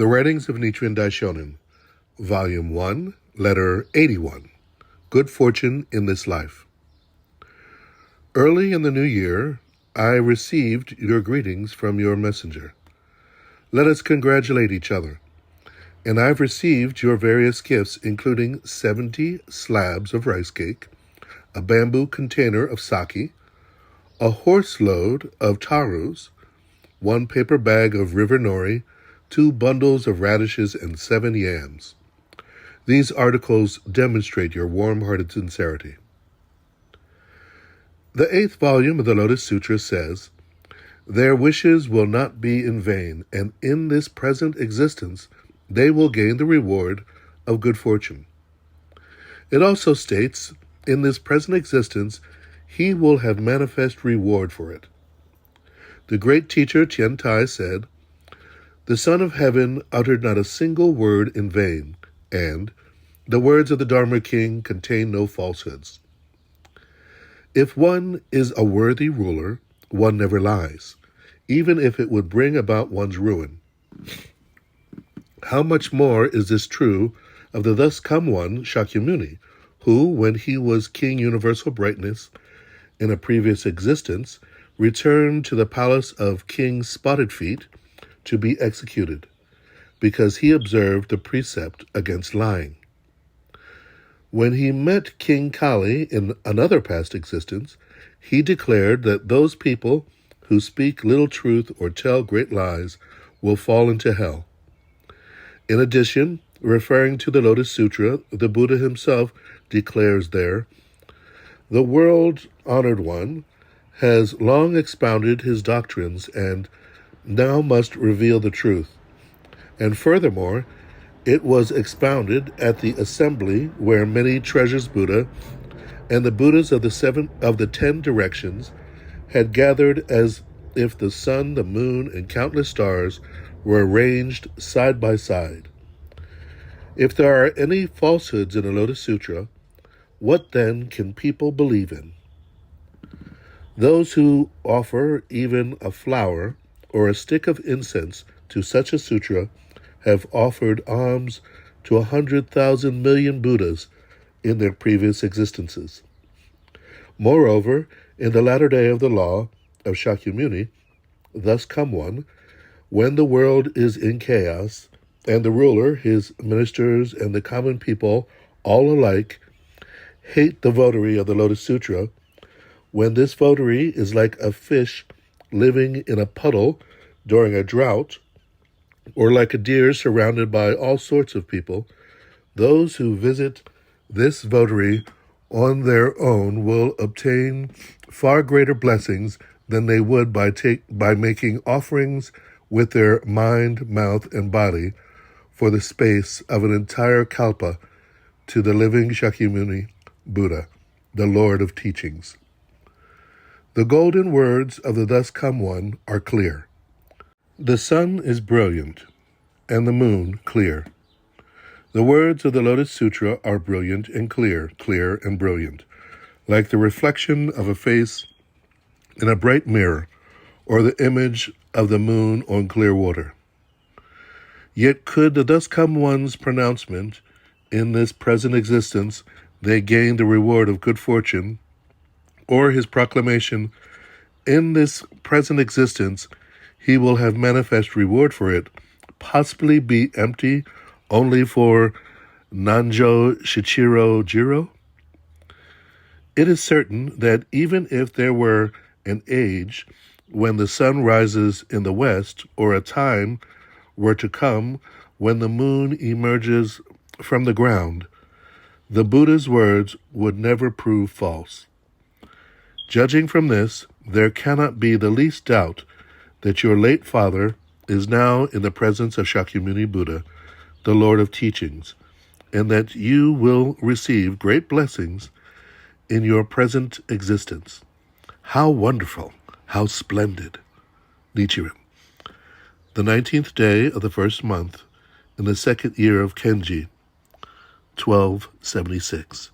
The Writings of Nichiren Daishonin, Volume 1, Letter 81, Good Fortune in This Life. Early in the new year, I received your greetings from your messenger. Let us congratulate each other. And I've received your various gifts, including 70 slabs of rice cake, a bamboo container of sake, a horse load of tarus, 1 paper bag of river nori, 2 bundles of radishes, and 7 yams. These articles demonstrate your warm-hearted sincerity. The 8th volume of the Lotus Sutra says, "Their wishes will not be in vain, and in this present existence they will gain the reward of good fortune." It also states, in this present existence, he will have manifest reward for it. The great teacher Tian Tai said, "The Son of Heaven uttered not a single word in vain, and the words of the Dharma King contain no falsehoods. If one is a worthy ruler, one never lies, even if it would bring about one's ruin. How much more is this true of the thus come one, Shakyamuni, who, when he was King Universal Brightness in a previous existence, returned to the palace of King Spotted Feet to be executed, because he observed the precept against lying. When he met King Kali in another past existence, he declared that those people who speak little truth or tell great lies will fall into hell. In addition, referring to the Lotus Sutra, the Buddha himself declares there, "The world-honored one has long expounded his doctrines and now must reveal the truth. And furthermore, it was expounded at the assembly where many treasures Buddha and the Buddhas of the 10 directions had gathered, as if the sun, the moon, and countless stars were arranged side by side. If there are any falsehoods in the Lotus Sutra, what then can people believe in? Those who offer even a flower or a stick of incense to such a sutra have offered alms to 100,000 million Buddhas in their previous existences. Moreover, in the latter day of the law of Shakyamuni, thus come one, when the world is in chaos, and the ruler, his ministers, and the common people, all alike, hate the votary of the Lotus Sutra, when this votary is like a fish living in a puddle during a drought, or like a deer surrounded by all sorts of people, those who visit this votary on their own will obtain far greater blessings than they would by making offerings with their mind, mouth, and body for the space of an entire kalpa to the living Shakyamuni Buddha, the Lord of Teachings." The golden words of the thus come one are clear. The sun is brilliant, and the moon clear. The words of the Lotus Sutra are brilliant and clear, clear and brilliant, like the reflection of a face in a bright mirror, or the image of the moon on clear water. Yet could the thus come one's pronouncement, in this present existence they gain the reward of good fortune, or his proclamation, in this present existence he will have manifest reward for it, possibly be empty only for Nanjo Shichiro Jiro? It is certain that even if there were an age when the sun rises in the west, or a time were to come when the moon emerges from the ground, the Buddha's words would never prove false. Judging from this, there cannot be the least doubt that your late father is now in the presence of Shakyamuni Buddha, the Lord of Teachings, and that you will receive great blessings in your present existence. How wonderful! How splendid! Nichiren. The 19th day of the first month, in the 2nd year of Kenji, 1276.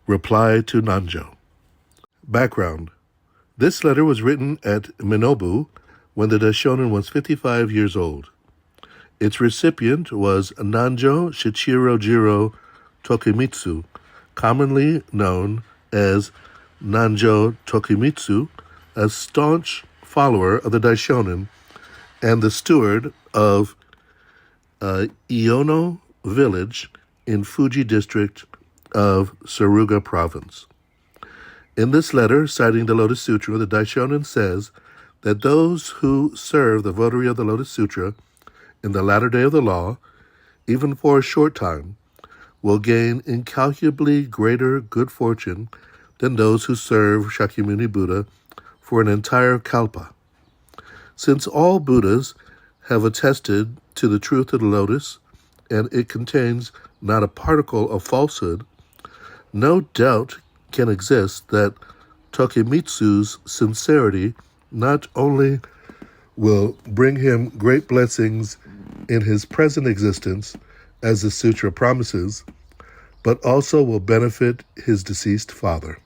Reply to Nanjo. Background. This letter was written at Minobu when the Daishonin was 55 years old. Its recipient was Nanjo Shichiro Jiro Tokimitsu, commonly known as Nanjo Tokimitsu, a staunch follower of the Daishonin and the steward of Iono village in Fuji district of Suruga province. In this letter, citing the Lotus Sutra, the Daishonin says that those who serve the votary of the Lotus Sutra in the latter day of the law, even for a short time, will gain incalculably greater good fortune than those who serve Shakyamuni Buddha for an entire kalpa. Since all Buddhas have attested to the truth of the lotus, and it contains not a particle of falsehood, no doubt can exist that Tokimitsu's sincerity not only will bring him great blessings in his present existence, as the sutra promises, but also will benefit his deceased father.